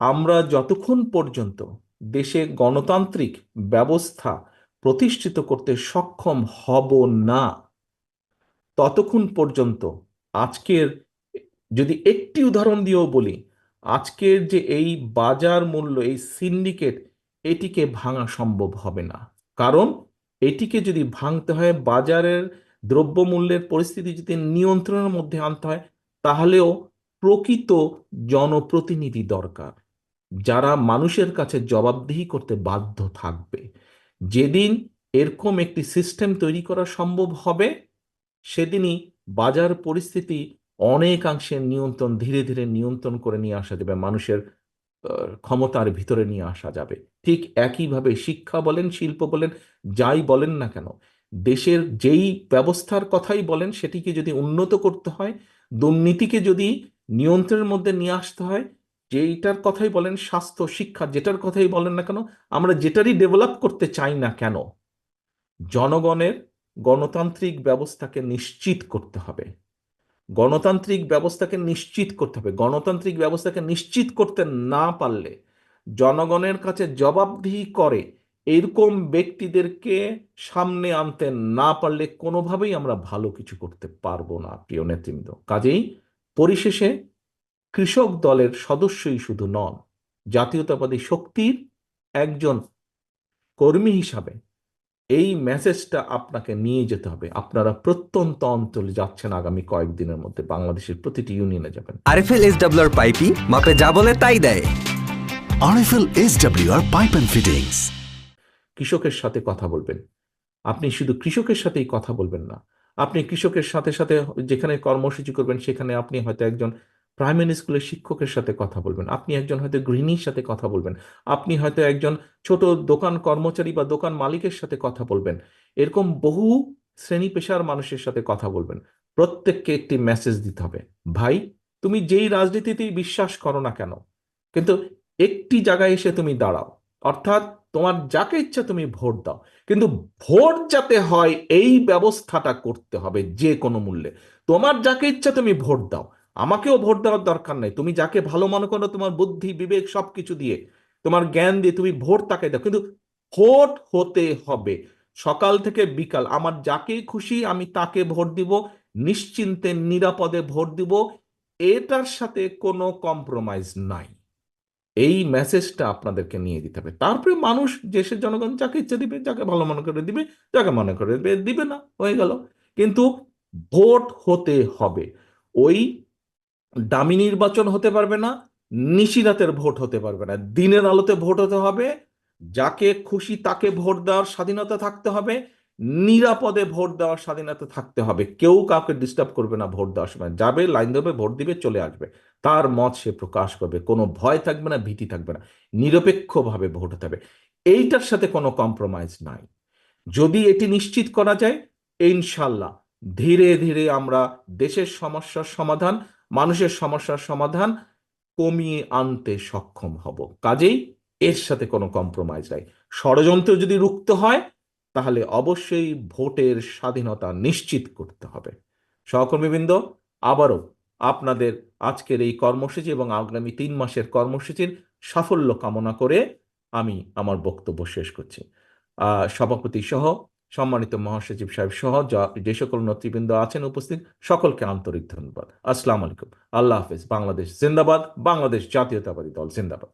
আমরা যতক্ষণ পর্যন্ত দেশে গণতান্ত্রিক ব্যবস্থা প্রতিষ্ঠিত করতে সক্ষম হব না, ততক্ষণ পর্যন্ত আজকের, যদি একটি উদাহরণ দিয়েও বলি, আজকের যে এই বাজার মূল্য, এই সিন্ডিকেট, এটিকে ভাঙা সম্ভব হবে না। কারণ এটিকে যদি ভাঙতে হয়, বাজারের দ্রব্যমূল্যের পরিস্থিতি যদি নিয়ন্ত্রণের মধ্যে আনতে হয়, তাহলেও প্রকৃত জনপ্রতিনিধি দরকার, যারা মানুষের কাছে জবাবদিহি করতে বাধ্য থাকবে। যেদিন এরকম একটি সিস্টেম তৈরি করা সম্ভব হবে, সেদিনই বাজার পরিস্থিতি অনেকাংশে নিয়ন্ত্রণ, ধীরে ধীরে নিয়ন্ত্রণ করে নিয়ে আসা যাবে, মানুষের ক্ষমতার ভিতরে নিয়ে আসা যাবে। ঠিক একইভাবে শিক্ষা বলেন, শিল্প বলেন, যাই বলেন না কেন, দেশের যেই ব্যবস্থার কথাই বলেন, সেটিকে যদি উন্নত করতে হয়, দুর্নীতিকে যদি নিয়ন্ত্রণের মধ্যে নিয়ে আসতে হয়, যেইটার কথাই বলেন, স্বাস্থ্য, শিক্ষা, যেটার কথাই বলেন না কেন, আমরা যেটারই ডেভেলপ করতে চাই না কেন, জনগণের গণতান্ত্রিক ব্যবস্থাকে নিশ্চিত করতে হবে। গণতান্ত্রিক ব্যবস্থাকে নিশ্চিত করতে হবে। গণতান্ত্রিক ব্যবস্থাকে নিশ্চিত করতে না পারলে, জনগণের কাছে জবাবদিহি করে এরকম ব্যক্তিদেরকে সামনে আনতে না পারলে, কোনোভাবেই আমরা ভালো কিছু করতে পারবো না, প্রিয় নেতৃবৃন্দ। কাজেই পরিশেষে কৃষক দলের সদস্যই শুধু নন, জাতীয়তাবাদী শক্তির একজন কর্মী হিসাবে এই মেসেজটা আপনাকে নিয়ে যেতে হবে। আপনারা প্রত্যন্ত অঞ্চলে যাচ্ছেন, আগামী কয়েকদিনের মধ্যে বাংলাদেশের প্রতিটি ইউনিয়নে যাবেন। আরএফএল এসডব্লিউআর পাইপই মাপে যা বলে তাই দেয়। RFL SWR pipe and fittings. কৃষকের সাথে কথা বলবেন। আপনি শুধু কৃষকের সাথেই কথা বলবেন না, আপনি কৃষকের সাথে সাথে যেখানে কর্মসূচি করবেন, সেখানে আপনি হয়তো একজন প্রাইমারি স্কুলের শিক্ষকের সাথে কথা বলবেন, আপনি একজন হয়তো গৃহিণীর সাথে কথা বলবেন, আপনি হয়তো একজন ছোট দোকান কর্মচারী বা দোকান মালিকের সাথে কথা বলবেন। এরকম বহু শ্রেণী পেশার মানুষের সাথে কথা বলবেন। প্রত্যেককে একটি মেসেজ দিতে হবে, ভাই, তুমি যেই রাজনীতিতেই বিশ্বাস করো না কেন, কিন্তু একটি জায়গায় এসে তুমি দাঁড়াও। অর্থাৎ তোমার যাকে ইচ্ছা তুমি ভোট দাও, কিন্তু ভোট যাতে হয় এই ব্যবস্থাটা করতে হবে যে কোনো মূল্যে। তোমার যাকে ইচ্ছা তুমি ভোট দাও, আমাকেও ভোট দেওয়ার দরকার নেই, তুমি যাকে ভালো মনে করো, তোমার বুদ্ধি বিবেক সবকিছু দিয়ে, তোমার জ্ঞান দিয়ে তুমি ভোট তাকে দাও, কিন্তু ভোট হতে হবে। সকাল থেকে বিকাল আমার যাকে খুশি আমি তাকে ভোট দিব, নিশ্চিন্তে নিরাপদে ভোট দিব, এটার সাথে কোনো কম্প্রোমাইজ নাই। এই মেসেজটা আপনাদেরকে নিয়ে দিতে হবে। তারপরে মানুষ, দেশের জনগণ যাকে ইচ্ছে দিবে, যাকে ভালো মনে করে দিবে, যাকে মনে করে দিবে না, হয়ে গেল। কিন্তু ভোট হতে হবে। ওই দামি নির্বাচন হতে পারবে না, নিশিরাতের ভোট হতে পারবে না, দিনের আলোতে ভোট হতে হবে। যাকে খুশি তাকে ভোট দেওয়ার স্বাধীনতা থাকতে হবে, নিরাপদে ভোট দেওয়ার স্বাধীনতা থাকতে হবে। কেউ কাউকে ডিস্টার্ব করবে না, ভোট দেওয়ার সময় যাবে, লাইন ধরবে, ভোট দিবে, চলে আসবে, তার মত সে প্রকাশ করবে, কোনো ভয় থাকবে না, ভীতি থাকবে না, নিরপেক্ষভাবে ভোট হতে হবে। এইটার সাথে কোনো কম্প্রোমাইজ নাই। যদি এটি নিশ্চিত করা যায়, ইনশাল্লাহ ধীরে ধীরে আমরা দেশের সমস্যার সমাধান, মানুষের সমস্যার সমাধান কমিয়ে আনতে সক্ষম হব। কাজেই এর সাথে কোনো কম্প্রোমাইজ নাই। ষড়যন্ত্র যদি রুখতে হয়, তাহলে অবশ্যই ভোটের স্বাধীনতা নিশ্চিত করতে হবে। সহকর্মীবৃন্দ, আবারও আপনাদের আজকের এই কর্মসূচি এবং আগামী 3 মাসের কর্মসূচির সাফল্য কামনা করে আমি আমার বক্তব্য শেষ করছি। সভাপতি সহ, সম্মানিত মহাসচিব সাহেব সহ যে সকল নেতৃবৃন্দ আছেন উপস্থিত, সকলকে আন্তরিক ধন্যবাদ। আসসালামু আলাইকুম। আল্লাহ হাফেজ। বাংলাদেশ জিন্দাবাদ। বাংলাদেশ জাতীয়তাবাদী দল জিন্দাবাদ।